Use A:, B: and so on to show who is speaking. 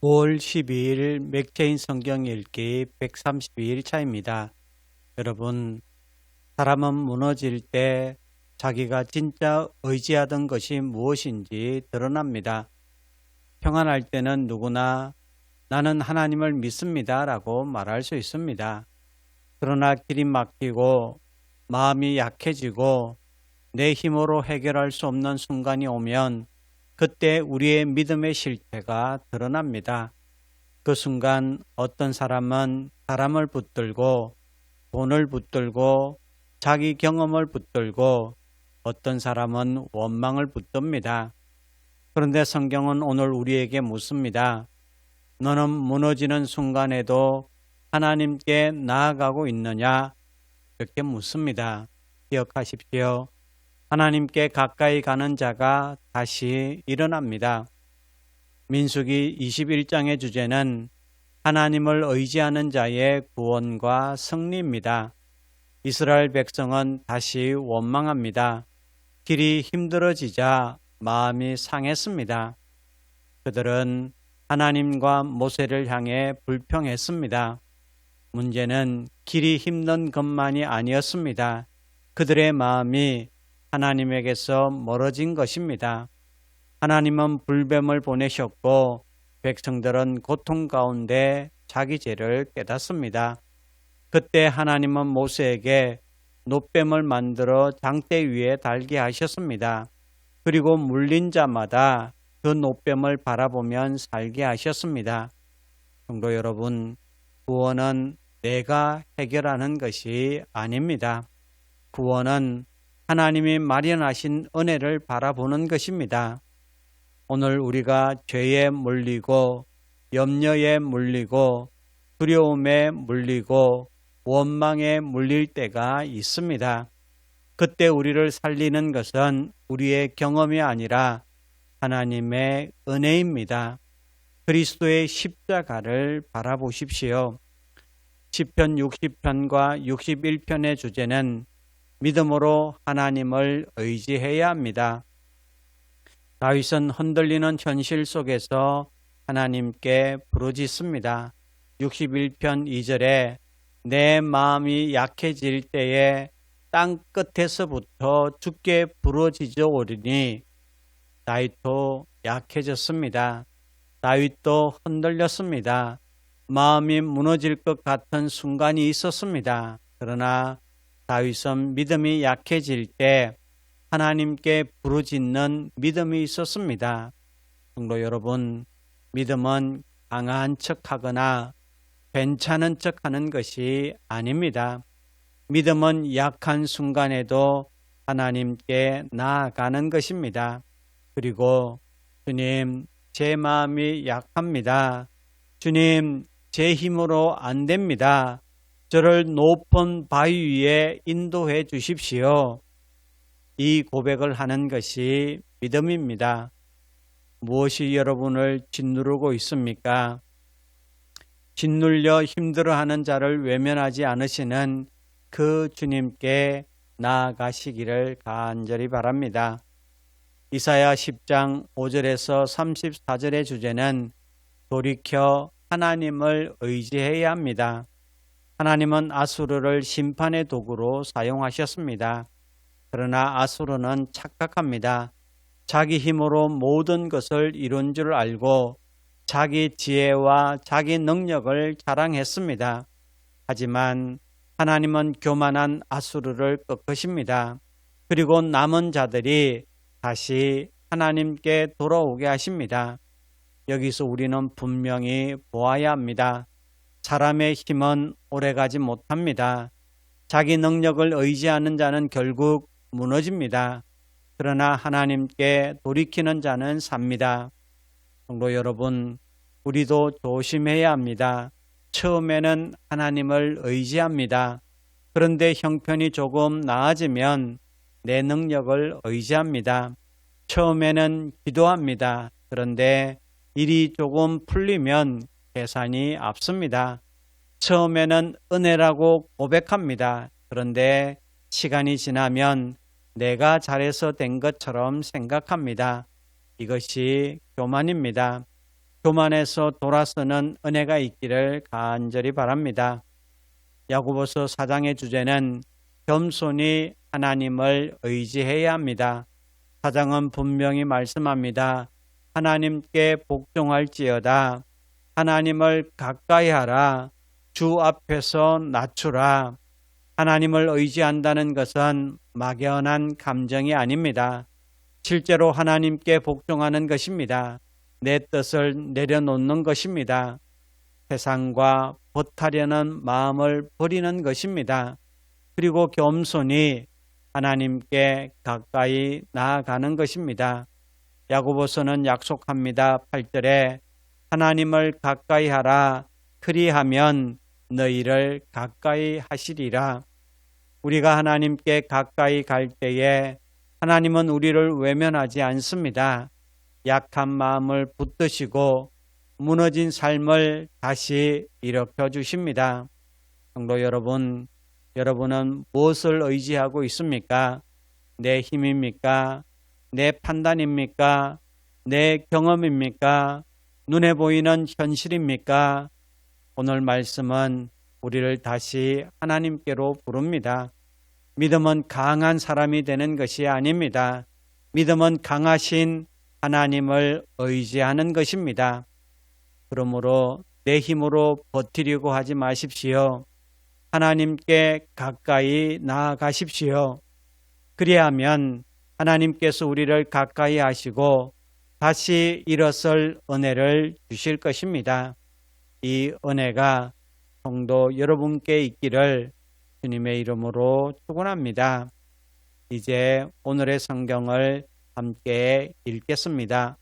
A: 5월 12일 맥체인 성경 읽기 132일 차입니다. 여러분, 사람은 무너질 때 자기가 진짜 의지하던 것이 무엇인지 드러납니다. 평안할 때는 누구나 나는 하나님을 믿습니다 라고 말할 수 있습니다. 그러나 길이 막히고 마음이 약해지고 내 힘으로 해결할 수 없는 순간이 오면 그때 우리의 믿음의 실태가 드러납니다. 그 순간 어떤 사람은 사람을 붙들고 돈을 붙들고 자기 경험을 붙들고 어떤 사람은 원망을 붙듭니다. 그런데 성경은 오늘 우리에게 묻습니다. 너는 무너지는 순간에도 하나님께 나아가고 있느냐? 이렇게 묻습니다. 기억하십시오. 하나님께 가까이 가는 자가 다시 일어납니다. 민수기 21장의 주제는 하나님을 의지하는 자의 구원과 승리입니다. 이스라엘 백성은 다시 원망합니다. 길이 힘들어지자 마음이 상했습니다. 그들은 하나님과 모세를 향해 불평했습니다. 문제는 길이 힘든 것만이 아니었습니다. 그들의 마음이 하나님에게서 멀어진 것입니다. 하나님은 불뱀을 보내셨고 백성들은 고통 가운데 자기 죄를 깨닫습니다. 그때 하나님은 모세에게 놋뱀을 만들어 장대 위에 달게 하셨습니다. 그리고 물린 자마다 그 놋뱀을 바라보면 살게 하셨습니다. 성도 여러분, 구원은 내가 해결하는 것이 아닙니다. 구원은 하나님이 마련하신 은혜를 바라보는 것입니다. 오늘 우리가 죄에 물리고 염려에 물리고 두려움에 물리고 원망에 물릴 때가 있습니다. 그때 우리를 살리는 것은 우리의 경험이 아니라 하나님의 은혜입니다. 그리스도의 십자가를 바라보십시오. 시편 60편과 61편의 주제는 믿음으로 하나님을 의지해야 합니다. 다윗은 흔들리는 현실 속에서 하나님께 부르짖습니다. 61편 2절에 내 마음이 약해질 때에 땅 끝에서부터 주께 부르짖어오리니 다윗도 약해졌습니다. 다윗도 흔들렸습니다. 마음이 무너질 것 같은 순간이 있었습니다. 그러나 다윗은 믿음이 약해질 때 하나님께 부르짖는 믿음이 있었습니다. 성도 여러분, 믿음은 강한 척하거나 괜찮은 척하는 것이 아닙니다. 믿음은 약한 순간에도 하나님께 나아가는 것입니다. 그리고 주님, 제 마음이 약합니다. 주님, 제 힘으로 안 됩니다. 저를 높은 바위 위에 인도해 주십시오. 이 고백을 하는 것이 믿음입니다. 무엇이 여러분을 짓누르고 있습니까? 짓눌려 힘들어하는 자를 외면하지 않으시는 그 주님께 나아가시기를 간절히 바랍니다. 이사야 10장 5절에서 34절의 주제는 돌이켜 하나님을 의지해야 합니다. 하나님은 아수르를 심판의 도구로 사용하셨습니다. 그러나 아수르는 착각합니다. 자기 힘으로 모든 것을 이룬 줄 알고 자기 지혜와 자기 능력을 자랑했습니다. 하지만 하나님은 교만한 아수르를 꺾으십니다. 그리고 남은 자들이 다시 하나님께 돌아오게 하십니다. 여기서 우리는 분명히 보아야 합니다. 사람의 힘은 오래가지 못합니다. 자기 능력을 의지하는 자는 결국 무너집니다. 그러나 하나님께 돌이키는 자는 삽니다. 성도 여러분, 우리도 조심해야 합니다. 처음에는 하나님을 의지합니다. 그런데 형편이 조금 나아지면 내 능력을 의지합니다. 처음에는 기도합니다. 그런데 일이 조금 풀리면 계산이 앞섭니다. 처음에는 은혜라고 고백합니다. 그런데 시간이 지나면 내가 잘해서 된 것처럼 생각합니다. 이것이 교만입니다. 교만해서 돌아서는 은혜가 있기를 간절히 바랍니다. 야고보서 4장의 주제는 겸손히 하나님을 의지해야 합니다. 4장은 분명히 말씀합니다. 하나님께 복종할지어다. 하나님을 가까이 하라. 주 앞에서 낮추라. 하나님을 의지한다는 것은 막연한 감정이 아닙니다. 실제로 하나님께 복종하는 것입니다. 내 뜻을 내려놓는 것입니다. 세상과 버타려는 마음을 버리는 것입니다. 그리고 겸손히 하나님께 가까이 나아가는 것입니다. 야고보서는 약속합니다. 8절에 하나님을 가까이 하라. 그리하면 너희를 가까이 하시리라. 우리가 하나님께 가까이 갈 때에 하나님은 우리를 외면하지 않습니다. 약한 마음을 붙드시고 무너진 삶을 다시 일으켜 주십니다. 성도 여러분, 여러분은 무엇을 의지하고 있습니까? 내 힘입니까? 내 판단입니까? 내 경험입니까? 눈에 보이는 현실입니까? 오늘 말씀은 우리를 다시 하나님께로 부릅니다. 믿음은 강한 사람이 되는 것이 아닙니다. 믿음은 강하신 하나님을 의지하는 것입니다. 그러므로 내 힘으로 버티려고 하지 마십시오. 하나님께 가까이 나아가십시오. 그리하면 하나님께서 우리를 가까이 하시고 다시 일어설 은혜를 주실 것입니다. 이 은혜가 성도 여러분께 있기를 주님의 이름으로 축원합니다. 이제 오늘의 성경을 함께 읽겠습니다.